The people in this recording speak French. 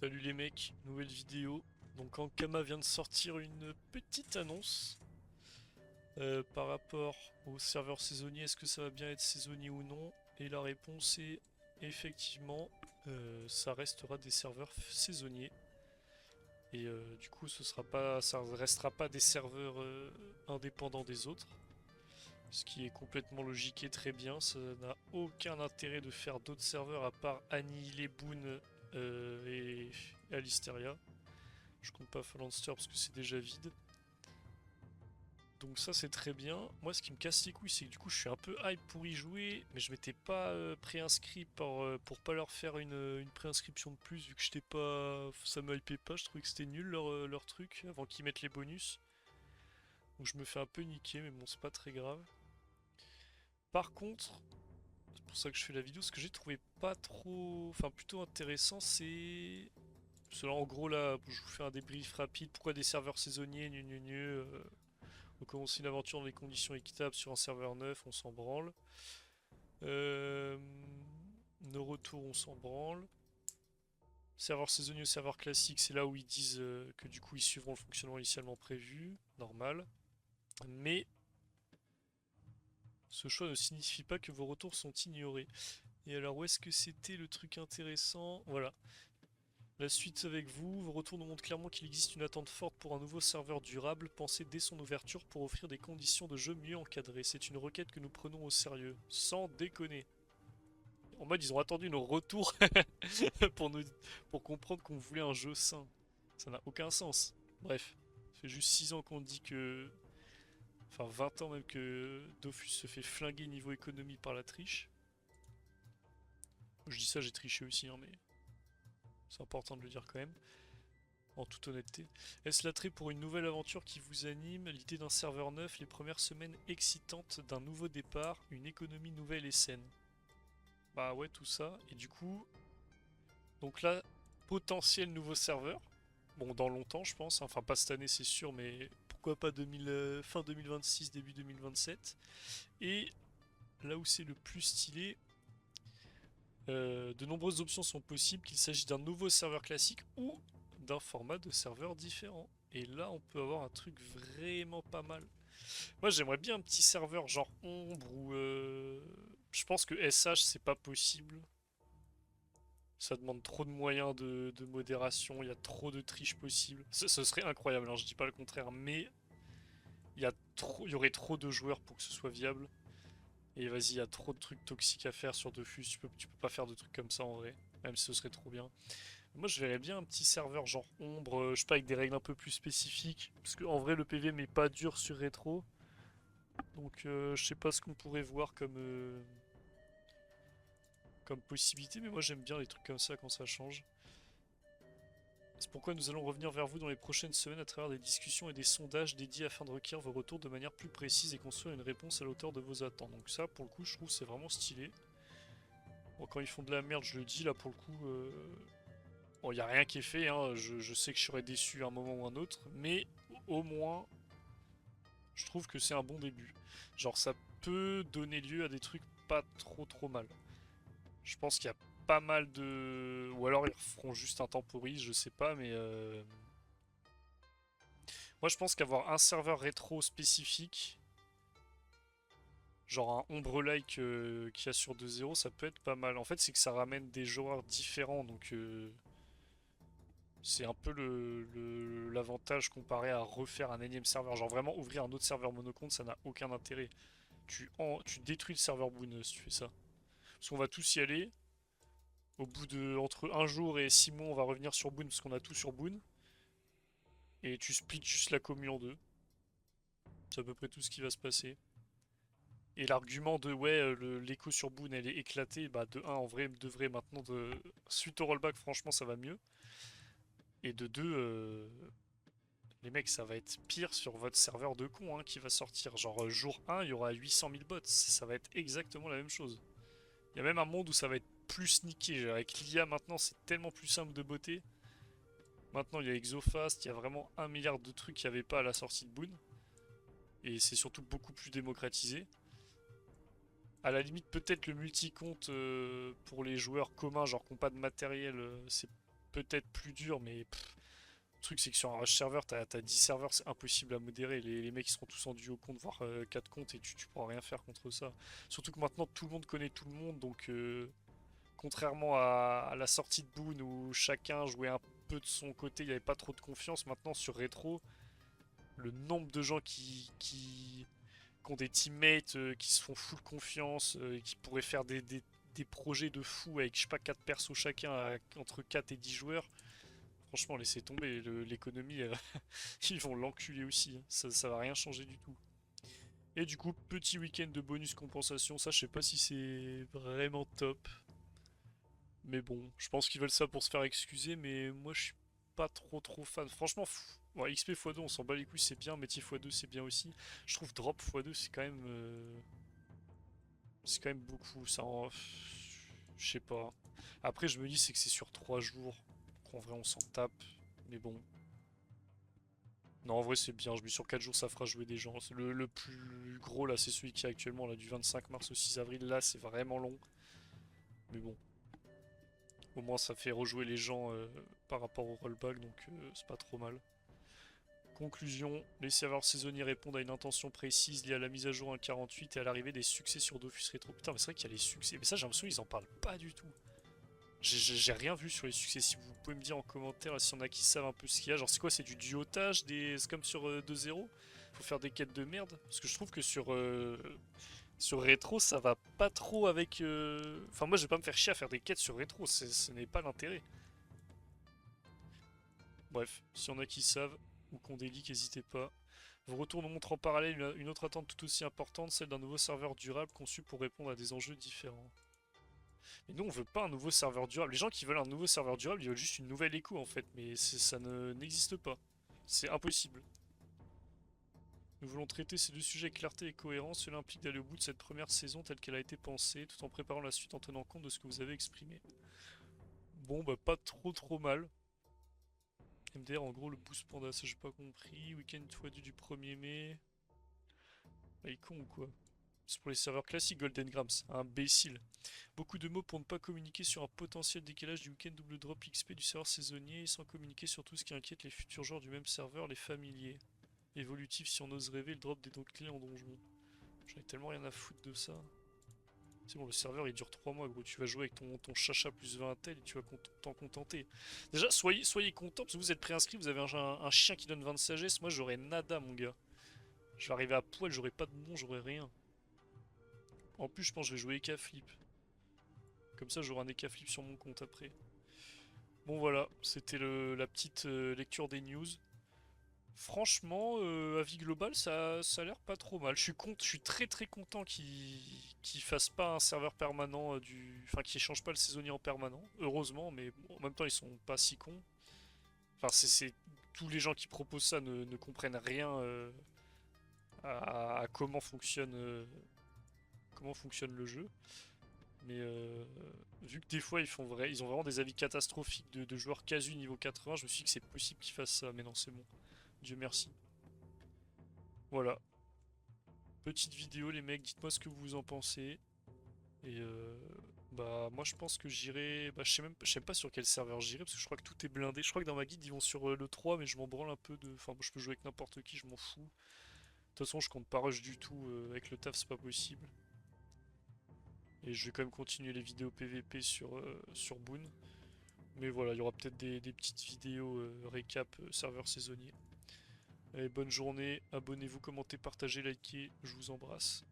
Salut les mecs, nouvelle vidéo. Donc Ankama vient de sortir une petite annonce par rapport au serveur saisonnier. Est-ce que ça va bien être saisonnier ou non? Et la réponse est effectivement, ça restera des serveurs saisonniers. Et du coup, ça restera pas des serveurs indépendants des autres. Ce qui est complètement logique et très bien. Ça n'a aucun intérêt de faire d'autres serveurs à part annihiler Boon et Alisteria. Je compte pas Phalanster parce que c'est déjà vide. Donc ça c'est très bien. Moi ce qui me casse les couilles c'est que du coup je suis un peu hype pour y jouer, mais je m'étais pas préinscrit pour pas leur faire une préinscription de plus vu que j'étais pas. Ça me hypait pas, je trouvais que c'était nul leur truc avant qu'ils mettent les bonus. Donc je me fais un peu niquer, mais bon c'est pas très grave. Par contre, c'est pour ça que je fais la vidéo, ce que j'ai trouvé pas trop. Enfin plutôt intéressant c'est. Parce que là, en gros là, je vous fais un débrief rapide. Pourquoi des serveurs saisonniers, on commence une aventure dans des conditions équitables sur un serveur neuf, on s'en branle. Euh, nos retours, on s'en branle. Serveur saisonnier ou serveur classique, c'est là où ils disent que du coup ils suivront le fonctionnement initialement prévu, normal. Mais ce choix ne signifie pas que vos retours sont ignorés. Et alors où est-ce que c'était le truc intéressant? Voilà. La suite avec vous, vos retours nous montrent clairement qu'il existe une attente forte pour un nouveau serveur durable, pensé dès son ouverture pour offrir des conditions de jeu mieux encadrées. C'est une requête que nous prenons au sérieux, sans déconner. En mode, ils ont attendu nos retours pour, nous, pour comprendre qu'on voulait un jeu sain. Ça n'a aucun sens. Bref, ça fait juste 6 ans qu'on dit que... Enfin 20 ans même que Dofus se fait flinguer niveau économie par la triche. Je dis ça, j'ai triché aussi, hein, mais c'est important de le dire quand même. En toute honnêteté. Est-ce l'attrait pour une nouvelle aventure qui vous anime? L'idée d'un serveur neuf, les premières semaines excitantes d'un nouveau départ, une économie nouvelle et saine. Bah ouais, tout ça. Et du coup, donc là, potentiel nouveau serveur. Bon, dans longtemps, je pense. Enfin, pas cette année, c'est sûr, mais pourquoi pas fin 2026, début 2027. Et là où c'est le plus stylé, de nombreuses options sont possibles, qu'il s'agisse d'un nouveau serveur classique ou d'un format de serveur différent. Et là, on peut avoir un truc vraiment pas mal. Moi, j'aimerais bien un petit serveur genre Ombre ou... Je pense que SH, c'est pas possible. Ça demande trop de moyens de modération, il y a trop de triches possibles. Ce serait incroyable, hein, je dis pas le contraire, mais il y aurait trop de joueurs pour que ce soit viable. Et vas-y, il y a trop de trucs toxiques à faire sur Dofus, tu peux pas faire de trucs comme ça en vrai, même si ce serait trop bien. Moi je verrais bien un petit serveur genre ombre, je sais pas, avec des règles un peu plus spécifiques, parce qu'en vrai le PV m'est pas dur sur rétro, donc je sais pas ce qu'on pourrait voir comme possibilité, mais moi j'aime bien les trucs comme ça quand ça change. C'est pourquoi nous allons revenir vers vous dans les prochaines semaines à travers des discussions et des sondages dédiés afin de recueillir vos retours de manière plus précise et construire une réponse à la hauteur de vos attentes. Donc ça, pour le coup, je trouve c'est vraiment stylé. Bon, quand ils font de la merde, je le dis, là pour le coup, bon, il n'y a rien qui est fait, hein. Je sais que je serai déçu à un moment ou un autre, mais au moins, je trouve que c'est un bon début. Genre, ça peut donner lieu à des trucs pas trop mal. Je pense qu'il y a pas mal de... Ou alors ils feront juste un temporise, je sais pas, mais... Moi, je pense qu'avoir un serveur rétro spécifique, genre un Ombre-like qu'il y a sur 2.0, ça peut être pas mal. En fait, c'est que ça ramène des joueurs différents, donc c'est un peu l'avantage comparé à refaire un énième serveur. Genre vraiment ouvrir un autre serveur monocompte, ça n'a aucun intérêt. Tu détruis le serveur Boon si tu fais ça. Parce qu'on va tous y aller. Au bout de entre un jour et 6 mois, on va revenir sur Boon parce qu'on a tout sur Boon. Et tu splits juste la commu en deux. C'est à peu près tout ce qui va se passer. Et l'argument de ouais, l'écho sur Boon elle est éclatée, bah de un en vrai, devrait maintenant, suite au rollback, franchement ça va mieux. Et de 2, les mecs, ça va être pire sur votre serveur de con hein, qui va sortir. Genre jour 1, il y aura 800 000 bots, ça va être exactement la même chose. Il y a même un monde où ça va être plus sneaké. Avec l'IA maintenant, c'est tellement plus simple de botter. Maintenant, il y a Exofast, il y a vraiment un milliard de trucs qu'il n'y avait pas à la sortie de Boon. Et c'est surtout beaucoup plus démocratisé. À la limite, peut-être le multi-compte pour les joueurs communs, genre qui n'ont pas de matériel, peut-être plus dur, mais le truc c'est que sur un rush serveur, t'as 10 serveurs, c'est impossible à modérer. Les mecs ils seront tous en duo compte, voire 4 comptes, et tu pourras rien faire contre ça. Surtout que maintenant tout le monde connaît tout le monde, donc contrairement à la sortie de Boon où chacun jouait un peu de son côté, il n'y avait pas trop de confiance, maintenant sur Retro, le nombre de gens qui ont des teammates qui se font full confiance, et qui pourraient faire des projets de fou avec, je sais pas, 4 persos chacun, entre 4 et 10 joueurs. Franchement, laissez tomber, l'économie, ils vont l'enculer aussi, hein. Ça va rien changer du tout. Et du coup, petit week-end de bonus compensation, ça je sais pas si c'est vraiment top. Mais bon, je pense qu'ils veulent ça pour se faire excuser, mais moi je suis pas trop fan. Franchement, ouais, XP x2 on s'en bat les couilles, c'est bien, métier x2 c'est bien aussi. Je trouve drop x2 c'est quand même beaucoup, ça en... Je sais pas. Après je me dis c'est que c'est sur 3 jours, qu'en vrai on s'en tape, mais bon. Non, en vrai c'est bien, je me dis sur 4 jours ça fera jouer des gens. Le plus gros là c'est celui qui est actuellement là du 25 mars au 6 avril, là c'est vraiment long. Mais bon. Au moins ça fait rejouer les gens par rapport au rollback, donc c'est pas trop mal. Conclusion, les serveurs saisonniers répondent à une intention précise liée à la mise à jour 1.48 et à l'arrivée des succès sur Dofus Retro. Putain mais c'est vrai qu'il y a les succès, mais ça j'ai l'impression qu'ils en parlent pas du tout. J'ai rien vu sur les succès, si vous pouvez me dire en commentaire s'il y en a qui savent un peu ce qu'il y a. Genre c'est quoi, c'est du duotage, c'est comme sur 2.0? Faut faire des quêtes de merde? Parce que je trouve que sur Retro ça va pas trop avec... Enfin moi je vais pas me faire chier à faire des quêtes sur Retro, ce n'est pas l'intérêt. Bref, s'il y en a qui savent ou qu'on délique, n'hésitez pas. Vos retours nous montrent en parallèle une autre attente tout aussi importante, celle d'un nouveau serveur durable conçu pour répondre à des enjeux différents. Mais nous, on veut pas un nouveau serveur durable. Les gens qui veulent un nouveau serveur durable, ils veulent juste une nouvelle écho en fait, mais ça n'existe pas. C'est impossible. Nous voulons traiter ces deux sujets avec clarté et cohérence. Cela implique d'aller au bout de cette première saison telle qu'elle a été pensée, tout en préparant la suite en tenant compte de ce que vous avez exprimé. Bon, bah pas trop mal. MDR, en gros, le boost panda, ça j'ai pas compris. Week-end du 1er mai. Ah, il est con ou quoi? C'est pour les serveurs classiques Golden Grams, imbécile. Beaucoup de mots pour ne pas communiquer sur un potentiel décalage du week-end double drop XP du serveur saisonnier, sans communiquer sur tout ce qui inquiète les futurs joueurs du même serveur, les familiers. Évolutif si on ose rêver, le drop des dons clés en donjon. J'en ai tellement rien à foutre de ça. C'est bon, le serveur il dure 3 mois, gros. Tu vas jouer avec ton chacha plus 20 tel et tu vas t'en contenter. Déjà, soyez contents parce que vous êtes préinscrit, vous avez un chien qui donne 20 de sagesse. Moi j'aurais nada, mon gars. Je vais arriver à poil, j'aurai pas de nom, j'aurai rien. En plus, je pense que je vais jouer Eka Flip. Comme ça, j'aurai un Eka Flip sur mon compte après. Bon, voilà, c'était la petite lecture des news. Franchement, avis global, ça a l'air pas trop mal. Je suis très content qu'ils fassent pas un serveur permanent enfin, qu'ils changent pas le saisonnier en permanent. Heureusement, mais bon, en même temps, ils sont pas si cons. Enfin, tous les gens qui proposent ça ne comprennent rien à comment fonctionne le jeu. Mais vu que des fois ils ont vraiment des avis catastrophiques de joueurs casu niveau 80, je me suis dit que c'est possible qu'ils fassent ça. Mais non, c'est bon. Dieu merci. Voilà. Petite vidéo les mecs, dites-moi ce que vous en pensez. Et bah moi je pense que j'irai... Bah je sais pas sur quel serveur j'irai parce que je crois que tout est blindé. Je crois que dans ma guide ils vont sur le 3 mais je m'en branle un peu de... Enfin moi je peux jouer avec n'importe qui, je m'en fous. De toute façon je compte pas rush du tout, avec le taf c'est pas possible. Et je vais quand même continuer les vidéos PVP sur Boon. Mais voilà, il y aura peut-être des petites vidéos récap serveur saisonnier. Allez, bonne journée, abonnez-vous, commentez, partagez, likez, je vous embrasse.